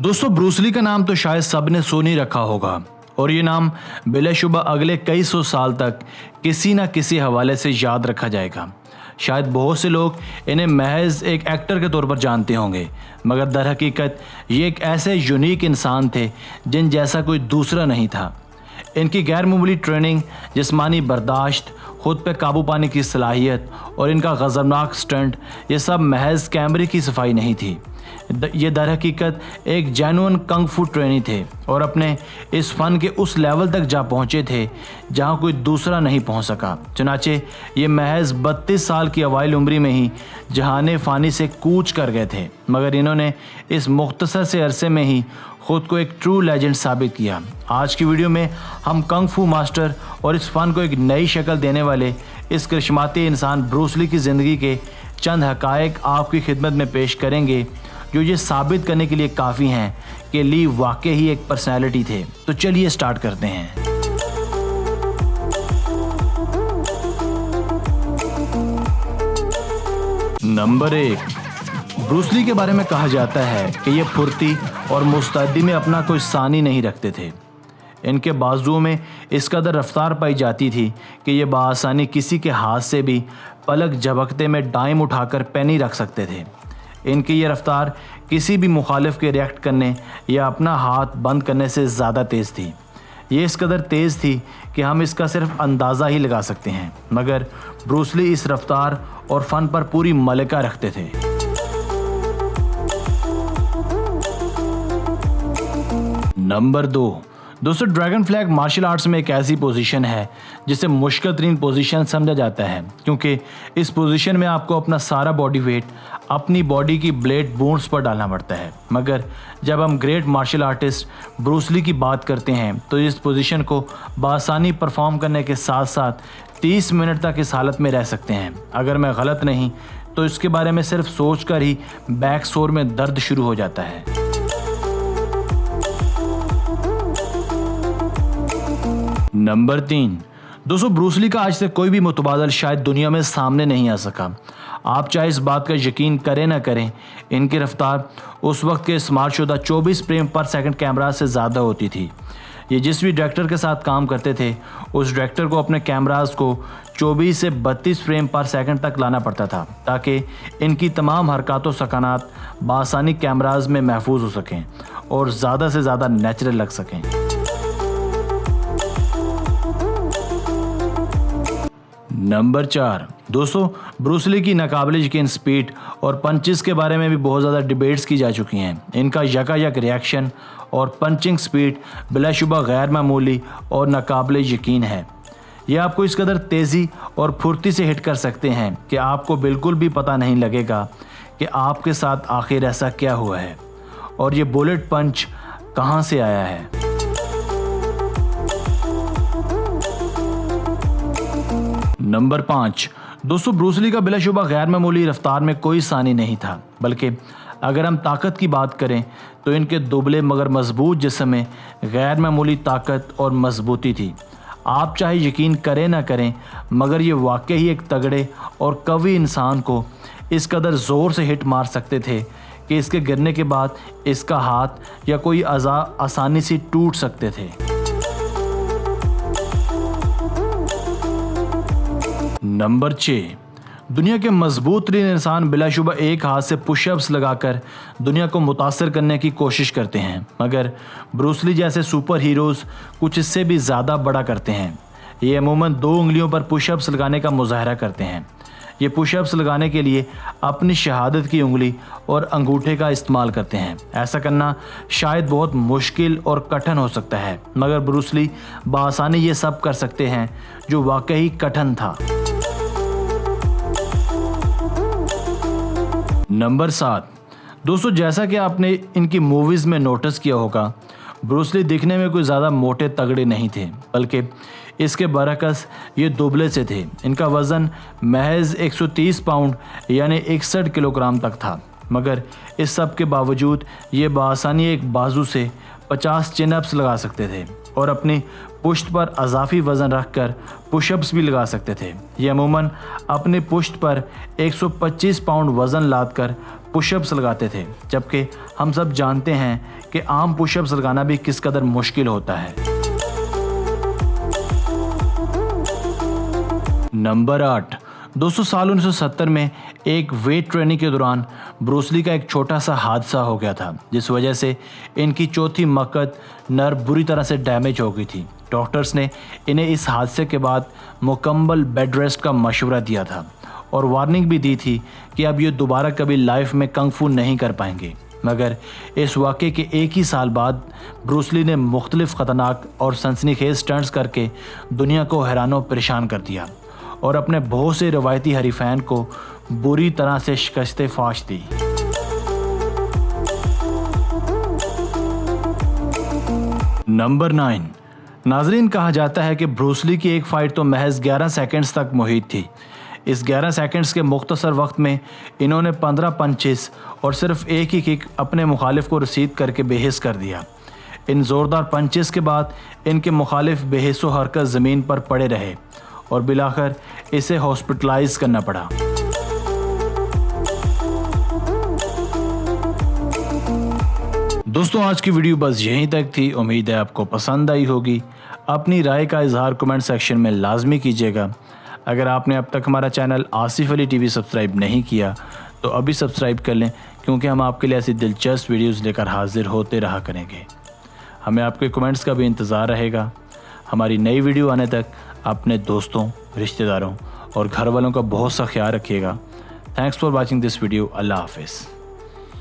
दोस्तों Bruce Lee का नाम तो शायद सब ने सुन ही रखा होगा और ये नाम बिलाशुबा अगले कई सौ साल तक किसी न किसी हवाले से याद रखा जाएगा। शायद बहुत से लोग इन्हें महज एक एक्टर के तौर पर जानते होंगे, मगर दर हकीकत ये एक ऐसे यूनिक इंसान थे जिन जैसा कोई दूसरा नहीं था। इनकी गैर मामूली ट्रेनिंग, जिस्मानी बर्दाश्त, खुद पे काबू पाने की सलाहियत और इनका गज़बनाक स्टंट, ये सब महज कैमरे की सफाई नहीं थी। ये दर हकीकत एक जेन्युइन कंग फू ट्रेनी थे और अपने इस फ़न के उस लेवल तक जा पहुँचे थे जहाँ कोई दूसरा नहीं पहुँच सका। चुनाचे ये महज 32 साल की अवाइल उम्री में ही जहाने फ़ानी से कूच कर गए थे, मगर इन्होंने इस मुख्तसर से अरसे में ही खुद को एक ट्रू लेजेंड साबित किया। आज की वीडियो में हम कंग फू मास्टर और इस फ़न को एक नई शक्ल देने वाले इस करिश्माती इंसान ब्रूस ली की ज़िंदगी के चंद हक़ाइक़ आपकी खिदमत में पेश करेंगे, जो ये साबित करने के लिए काफ़ी हैं कि ली वाकई ही एक पर्सनैलिटी थे। तो चलिए स्टार्ट करते हैं। नंबर 1, ब्रूस ली के बारे में कहा जाता है कि ये फुर्ती और मुस्तैदी में अपना कोई सानी नहीं रखते थे। इनके बाजुओं में इस कदर रफ्तार पाई जाती थी कि ये बआसानी किसी के हाथ से भी पलक झपकते में डाइम उठाकर पेनी रख सकते थे। इनकी ये रफ्तार किसी भी मुखालिफ के रिएक्ट करने या अपना हाथ बंद करने से ज़्यादा तेज़ थी। ये इस कदर तेज़ थी कि हम इसका सिर्फ अंदाज़ा ही लगा सकते हैं, मगर ब्रूस ली इस रफ्तार और फ़न पर पूरी मलिका रखते थे। नंबर 2, दोस्तों ड्रैगन फ्लैग मार्शल आर्ट्स में एक ऐसी पोजीशन है जिसे मुश्किल तरीन पोजीशन समझा जाता है, क्योंकि इस पोजीशन में आपको अपना सारा बॉडी वेट अपनी बॉडी की ब्लेड बोन्स पर डालना पड़ता है। मगर जब हम great martial artist Bruce Lee की बात करते हैं तो इस पोजीशन को बआसानी परफॉर्म करने के साथ साथ 30 मिनट तक इस हालत में रह सकते हैं। अगर मैं गलत नहीं तो इसके बारे में सिर्फ सोच कर ही बैक सोर में दर्द शुरू हो जाता है। नंबर 3, दोस्तों ब्रूस ली का आज तक कोई भी मुतबादल शायद दुनिया में सामने नहीं आ सका। आप चाहे इस बात का यकीन करें ना करें, इनकी रफ्तार उस वक्त के इस्तेमालशुदा 24 फ्रेम पर सेकंड कैमरा से ज़्यादा होती थी। ये जिस भी डायरेक्टर के साथ काम करते थे उस डायरेक्टर को अपने कैमराज को 24 से 32 फ्रेम पर सेकंड तक लाना पड़ता था, ताकि इनकी तमाम हरकत व सकानात बआसानी कैमराज में महफूज हो सकें और ज़्यादा से ज़्यादा नेचुरल लग सकें। नंबर 4, दोस्तों ब्रूस ली की नाकाबिल यकीन स्पीड और पंचेस के बारे में भी बहुत ज़्यादा डिबेट्स की जा चुकी हैं। इनका यकायक रिएक्शन और पंचिंग स्पीड बिलाशुबा गैर मामूली और नाकाबिल यकीन है। यह आपको इस कदर तेज़ी और फुर्ती से हिट कर सकते हैं कि आपको बिल्कुल भी पता नहीं लगेगा कि आपके साथ आखिर ऐसा क्या हुआ है और ये बुलेट पंच कहाँ से आया है। नंबर 5, दोस्तों ब्रूस ली का बिलाशुबा गैर मामूली रफ्तार में कोई सानी नहीं था, बल्कि अगर हम ताकत की बात करें तो इनके दुबले मगर मजबूत जिस्म में गैर मामूली ताकत और मजबूती थी। आप चाहे यकीन करें ना करें, मगर ये वाकई ही एक तगड़े और कवी इंसान को इस कदर ज़ोर से हिट मार सकते थे कि इसके गिरने के बाद इसका हाथ या कोई अज़ा आसानी से टूट सकते थे। नंबर 6, दुनिया के मजबूत तरीन इंसान बिलाशुबा एक हाथ से पुशअप्स लगाकर दुनिया को मुतासर करने की कोशिश करते हैं, मगर ब्रूस ली जैसे सुपर हीरोज़ कुछ इससे भी ज़्यादा बड़ा करते हैं। ये अमूमन 2 उंगलियों पर पुशअप्स लगाने का मुजाहरा करते हैं। ये पुशअप्स लगाने के लिए अपनी शहादत की उंगली और अंगूठे का इस्तेमाल करते हैं। ऐसा करना शायद बहुत मुश्किल और कठिन हो सकता है, मगर ब्रूस ली बआसानी ये सब कर सकते हैं जो वाकई कठिन था। नंबर 7, दोस्तों जैसा कि आपने इनकी मूवीज़ में नोटिस किया होगा, ब्रूस ली दिखने में कोई ज़्यादा मोटे तगड़े नहीं थे, बल्कि इसके बरअक्स ये दुबले से थे। इनका वज़न महज 130 पाउंड यानी 61 किलोग्राम तक था, मगर इस सब के बावजूद ये बआसानी एक बाजू से 50 चिनअप्स लगा सकते थे और अपनी पुश्त पर अजाफी वज़न रखकर पुशअप्स भी लगा सकते थे। ये अमूमन अपनी पुश्त पर 125 पाउंड वज़न लादकर पुशअप्स लगाते थे, जबकि हम सब जानते हैं कि आम पुशअप्स लगाना भी किस कदर मुश्किल होता है। नंबर 8, 200 साल 1970 में एक वेट ट्रेनिंग के दौरान ब्रूस ली का एक छोटा सा हादसा हो गया था, जिस वजह से इनकी चौथी मकद नर्व बुरी तरह से डैमेज हो गई थी। डॉक्टर्स ने इन्हें इस हादसे के बाद मुकम्मल बेड रेस्ट का मशवरा दिया था और वार्निंग भी दी थी कि अब ये दोबारा कभी लाइफ में कंग फू नहीं कर पाएंगे। मगर इस वाक़े के एक ही साल बाद ब्रूस ली ने मुख्तलिफ ख़तरनाक और सनसनीखेज स्टंट्स करके दुनिया को हैरानो परेशान कर दिया और अपने बहुत से रवायती हरीफैन को बुरी तरह से शिकस्त फाश दी। नंबर 9, नाजरीन, कहा जाता है कि ब्रूस ली की एक फ़ाइट तो महज 11 सेकंड्स तक मुहित थी। इस 11 सेकंड्स के मुख्तसर वक्त में इन्होंने 15 पंचेस और सिर्फ एक ही किक अपने मुखालिफ को रसीद करके बेहिस कर दिया। इन ज़ोरदार पंचेस के बाद इनके मुखालिफ बेहिस्सो हरकत ज़मीन पर पड़े रहे और बिलाखिर इसे हॉस्पिटलाइज करना पड़ा। दोस्तों, आज की वीडियो बस यहीं तक थी। उम्मीद है आपको पसंद आई होगी। अपनी राय का इजहार कमेंट सेक्शन में लाजमी कीजिएगा। अगर आपने अब तक हमारा channel Asif Ali TV subscribe नहीं किया तो अभी सब्सक्राइब कर लें, क्योंकि हम आपके लिए ऐसी दिलचस्प वीडियोस लेकर हाजिर होते रहा करेंगे। हमें आपके कमेंट्स का भी इंतज़ार रहेगा। हमारी नई वीडियो आने तक अपने दोस्तों, रिश्तेदारों और घर वालों का बहुत सा ख्याल रखिएगा। Thanks for watching this video. अल्लाह हाफिज़।